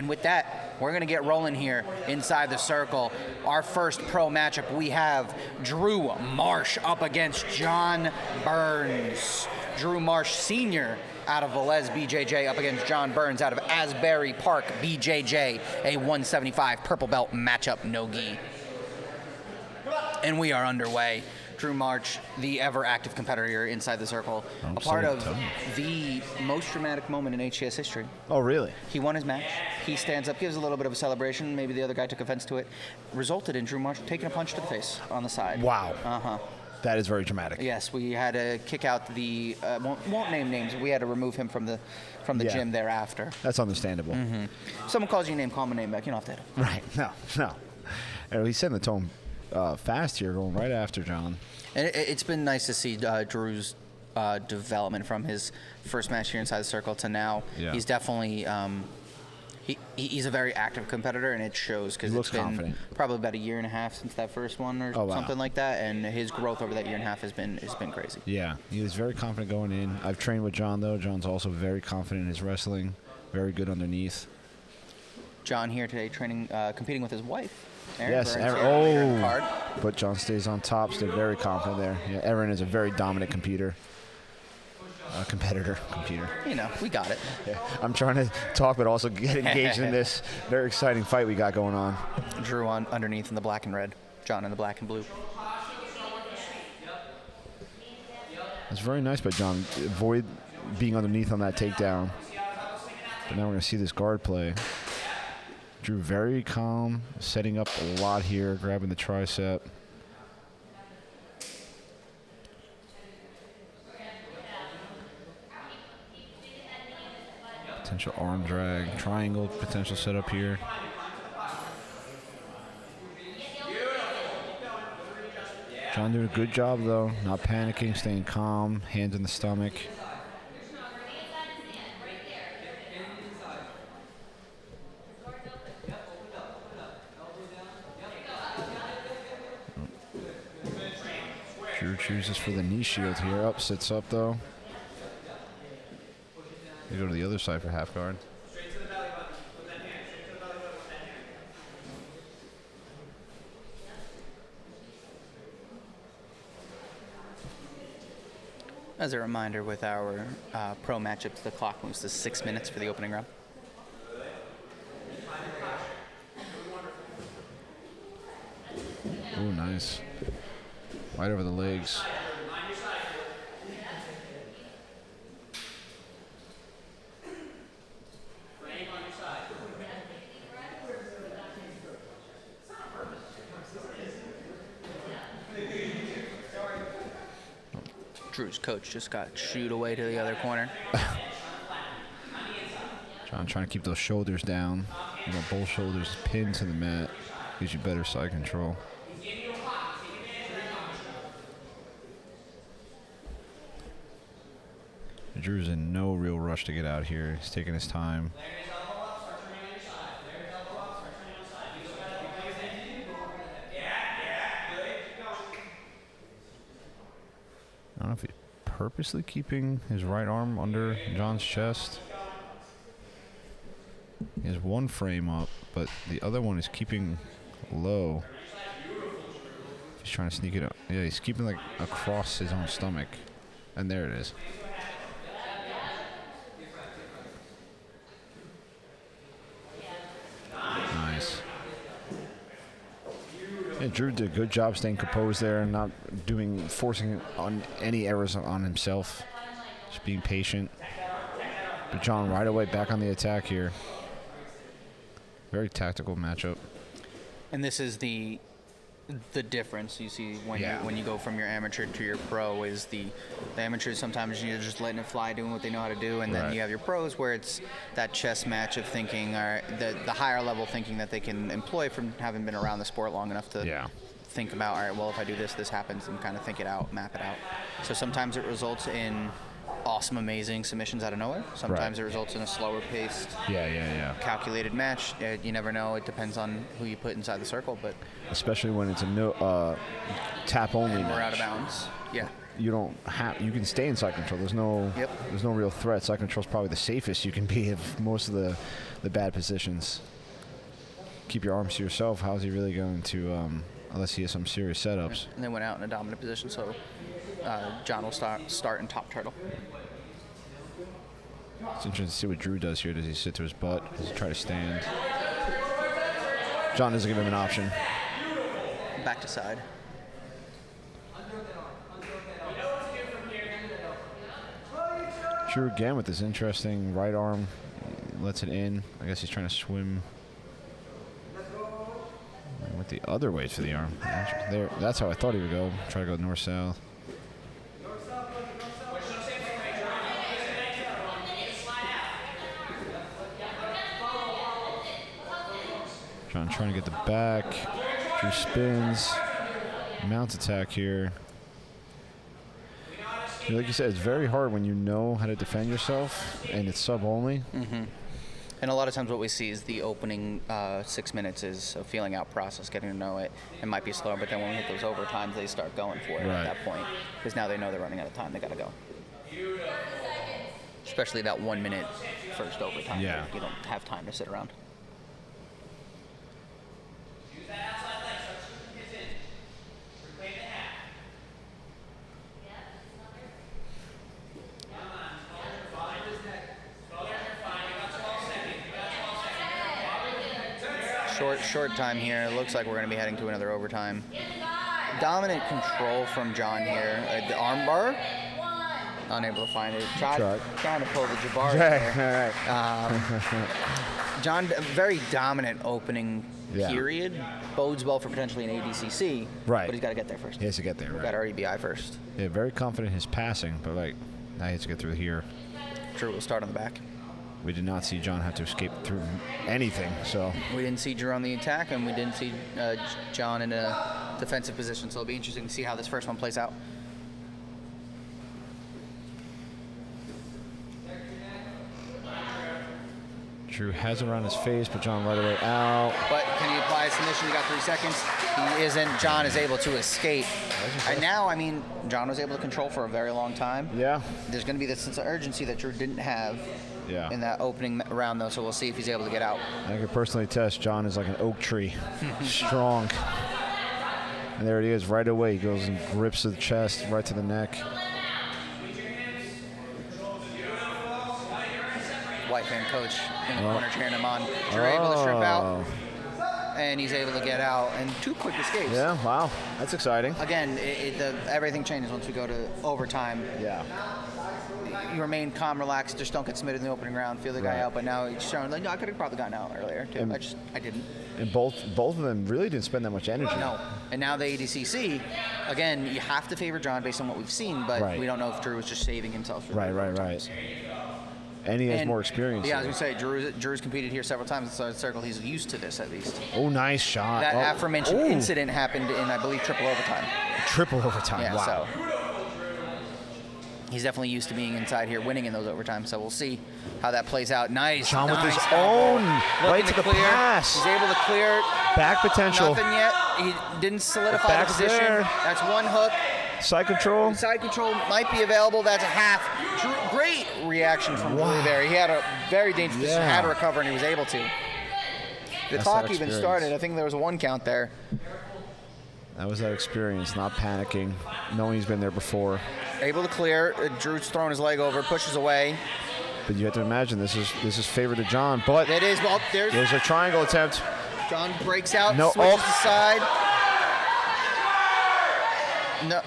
And with that, we're going to get rolling here inside the circle. Our first pro matchup, we have Drew Marsh up against John Burns. Drew Marsh Sr. out of Velez BJJ up against John Burns out of Asbury Park BJJ, a 175 purple belt matchup, no gi. And we are underway. Drew Marsh, the ever-active competitor here inside the circle, a part of the most dramatic moment in HCS history. Oh, really? He won his match. He stands up, gives a little bit of a celebration. Maybe the other guy took offense to it. Resulted in Drew Marsh taking a punch to the face on the side. Wow. Uh-huh. That is very dramatic. Yes, we had to kick out the, won't name names, we had to remove him from the gym thereafter. That's understandable. Mm-hmm. Someone calls you a name, call him a name back. You don't have to hit him. Right. No. And he's setting the tone fast here, going right after John. And it's been nice to see Drew's development from his first match here inside the circle to now. Yeah. He's definitely he's a very active competitor, and it shows because it's been confident. Probably about a year and a half since that first one or something like that, and his growth over that year and a half has been crazy. Yeah, he was very confident going in. I've trained with John, though. John's also very confident in his wrestling, very good underneath. John here today training, competing with his wife. Erin yes, Erin. But John stays on top, still very confident there. Yeah, Erin is a very dominant competitor. You know, we got it. Yeah. I'm trying to talk, but also get engaged in this very exciting fight we got going on. Drew on underneath in the black and red. John in the black and blue. It's very nice by John. Avoid being underneath on that takedown. But now we're going to see this guard play. Drew very calm, setting up a lot here, grabbing the tricep. Potential arm drag, triangle potential setup here. John doing a good job though, not panicking, staying calm, hands in the stomach. Drew chooses for the knee shield here. Up, sits up though. They go to the other side for half guard. As a reminder, with our pro matchups, the clock moves to 6 minutes for the opening round. Ooh, nice. Right over the legs. Drew's coach just got shooed away to the other corner. John trying to keep those shoulders down. You know, both shoulders pinned to the mat. Gives you better side control. Drew's in no real rush to get out here. He's taking his time. I don't know if he's purposely keeping his right arm under John's chest. He has one frame up, but the other one is keeping low. He's trying to sneak it up. Yeah, he's keeping like across his own stomach. And there it is. Nice. Yeah, Drew did a good job staying composed there and not forcing on any errors on himself. Just being patient. But John right away back on the attack here. Very tactical matchup. And this is the difference you see when you go from your amateur to your pro is the amateurs sometimes you're just letting it fly, doing what they know how to do, and then you have your pros where it's that chess match of thinking, or the higher level thinking that they can employ from having been around the sport long enough to think about, all right, well, if I do this, this happens, and kind of think it out, map it out. So sometimes it results in awesome, amazing submissions out of nowhere. Sometimes it results in a slower paced, calculated match. You never know. It depends on who you put inside the circle, but especially when it's a tap only match. We're out of bounds. Yeah. You can stay in side control. There's no real threat. Side control is probably the safest you can be of most of the bad positions. Keep your arms to yourself. How's he really going to, unless he has some serious setups? And they went out in a dominant position, so John will start in top turtle. It's interesting to see what Drew does here. Does he sit to his butt? Does he try to stand? John doesn't give him an option. Back to side. Drew again with this interesting right arm. He lets it in. I guess he's trying to swim. Went the other way to the arm. There, that's how I thought he would go. Try to go north-south. John trying to get the back. Drew spins. Mount attack here. Like you said, it's very hard when you know how to defend yourself and it's sub only. Mm-hmm. And a lot of times what we see is the opening 6 minutes is a feeling out process, getting to know it. It might be slower, but then when we hit those overtimes, they start going for it at that point. Because now they know they're running out of time. They got to go. Especially that 1 minute first overtime. Yeah. You don't have time to sit around. Short time here. It looks like we're going to be heading to another overtime. Dominant control from John here. The armbar. Unable to find it. Trying to pull the Jabari there. John, very dominant opening period. Bodes well for potentially an ADCC. Right. But he's got to get there first. He has to get there, right. Got REBI first. Yeah, very confident in his passing, but like now he has to get through here. Drew will start on the back. We did not see John have to escape through anything, so. We didn't see Drew on the attack, and we didn't see John in a defensive position, so it'll be interesting to see how this first one plays out. Drew has it around his face, but John right away out. But can he apply a submission? He got 3 seconds. He isn't. John is able to escape. And now, I mean, John was able to control for a very long time. Yeah. There's going to be this sense of urgency that Drew didn't have in that opening round, though, so we'll see if he's able to get out. I can personally test John is like an oak tree. Strong. And there it is, right away. He goes and grips the chest right to the neck. White fan coach in the corner cheering him on. Drew able to strip out, and he's able to get out. And 2 quick escapes. Yeah, wow. That's exciting. Again, everything changes once we go to overtime. Yeah. You remain calm, relaxed, just don't get submitted in the opening round, feel the guy out, but now he's showing, like, no, I could have probably gotten out earlier, too. I didn't. And both of them really didn't spend that much energy. No. And now the ADCC, again, you have to favor John based on what we've seen, but we don't know if Drew was just saving himself. Right. And he has more experience. Yeah, I was going to say, Drew's competed here several times inside the circle. He's used to this, at least. Oh, nice shot. That aforementioned incident happened in, I believe, triple overtime. Triple overtime, yeah, wow. So he's definitely used to being inside here, winning in those overtimes. So we'll see how that plays out. Nice. John with his own right to the pass. He's able to clear. Back potential. Nothing yet. He didn't solidify the position. There. That's 1 hook. Side control. Side control might be available. That's a half. Great reaction from Drew there. He had a very dangerous position, had to recover, and he was able to. The clock even started. I think there was a 1 count there. That was that experience, not panicking, knowing he's been there before. Able to clear. Drew's throwing his leg over, pushes away. But you have to imagine this is favor to John. But it is. Well, there's a triangle attempt. John breaks out, switches the side. No,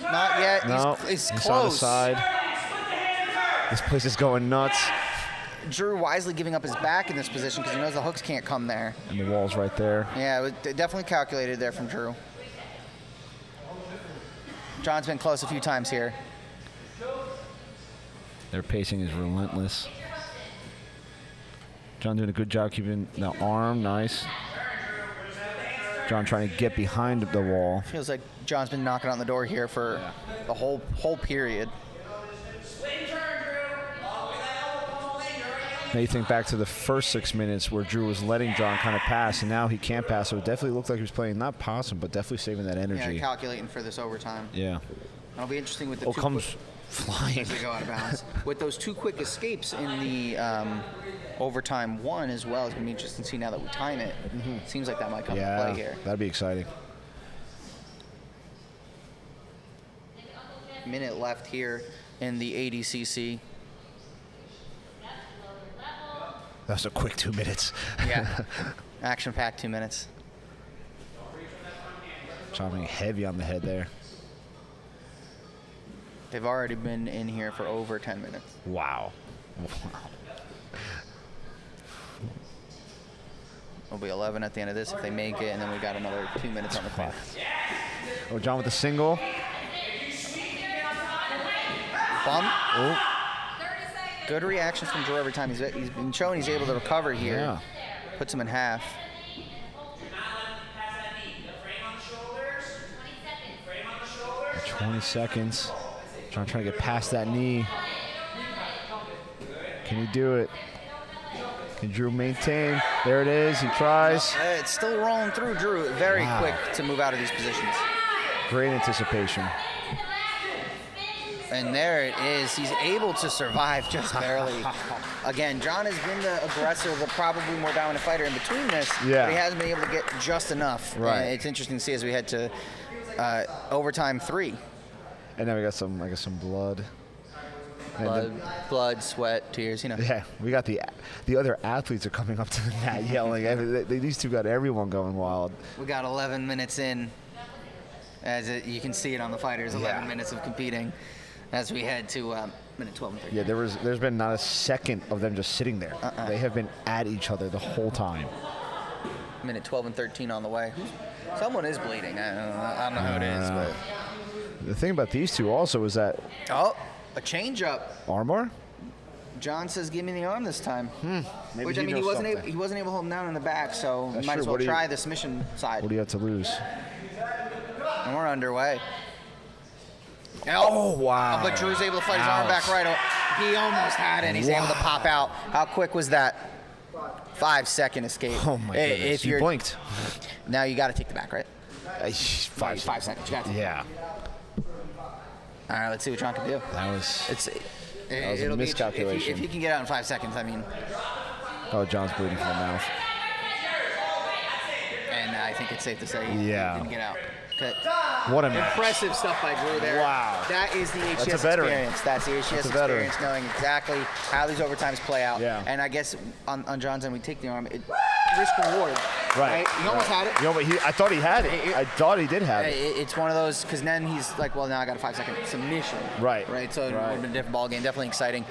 not yet. No, he's close. On the side. This place is going nuts. Drew wisely giving up his back in this position because he knows the hooks can't come there. And the wall's right there. Yeah, it was definitely calculated there from Drew. John's been close a few times here. Their pacing is relentless. John doing a good job keeping the arm nice. John trying to get behind the wall. Feels like John's been knocking on the door here for the whole period. Now you think back to the first 6 minutes where Drew was letting John kind of pass, and now he can't pass. So it definitely looked like he was playing not possum, but definitely saving that energy. Yeah, calculating for this overtime. Yeah. It'll be interesting with the Oh, two comes flying. as they go out of bounds. With those 2 quick escapes in the overtime 1 as well, it's going to be interesting to see now that we time it. Seems like that might come into play here. That'd be exciting. Minute left here in the ADCC. That was a quick 2 minutes. Yeah. Action-packed 2 minutes. Chopping heavy on the head there. They've already been in here for over 10 minutes. Wow. It'll be 11 at the end of this if they make it, and then we got another 2 minutes on the clock. Oh, John with the single. Bump. Oh. Good reactions from Drew every time. He's been showing he's able to recover here. Yeah. Puts him in half. 20 seconds. John trying to get past that knee. Can he do it? Can Drew maintain? There it is. He tries. It's still rolling through Drew. Very Wow. quick to move out of these positions. Great anticipation. And there it is. He's able to survive just barely. Again, John has been the aggressor, the probably more dominant fighter in between this. Yeah. But he hasn't been able to get just enough. Right. And it's interesting to see as we head to overtime 3. And then we got some, I guess, some blood. And then- Blood, sweat, tears, yeah, we got the other athletes are coming up to the mat yelling. I mean, these two got everyone going wild. We got 11 minutes in. You can see it on the fighters, 11 minutes of competing as we head to minute 12 and 13. Yeah, there's been not a second of them just sitting there. They have been at each other the whole time. Minute 12 and 13 on the way. Someone is bleeding. I don't know who it is, but... The thing about these two also is that... Oh, a change-up. Armbar? John says, "Give me the arm this time." Maybe Which I mean, he knows wasn't able. something. He wasn't able to hold him down in the back, so That's might true. as well What do you- try the submission side. What do you have to lose? And we're underway. Oh, wow. But Drew's able to fight his arm back right. He almost had it. And he's able to pop out. How quick was that? 5-second escape. Oh, my goodness. If You you're blinked. now, you got to take the back, right? 5 5 seconds. You got to. Yeah. All right, let's see what John can do. That was Was a miscalculation. If he can get out in 5 seconds, I mean, Oh, John's bleeding from the mouth. and I think it's safe to say he Yeah. didn't get out. Okay. What a match. Impressive stuff by Drew there. Wow. That is the HCS a veteran. experience. That's the HCS That's a veteran. experience, knowing exactly how these overtimes play out. Yeah. And I guess on John's end, we take the arm. Risk reward. Right. He almost had it. You know, but I thought he had it. I thought he did have it. It's one of those, because then he's like, well, now I got a 5-second submission. Right. Right. So it would have been a different ball game. Definitely exciting.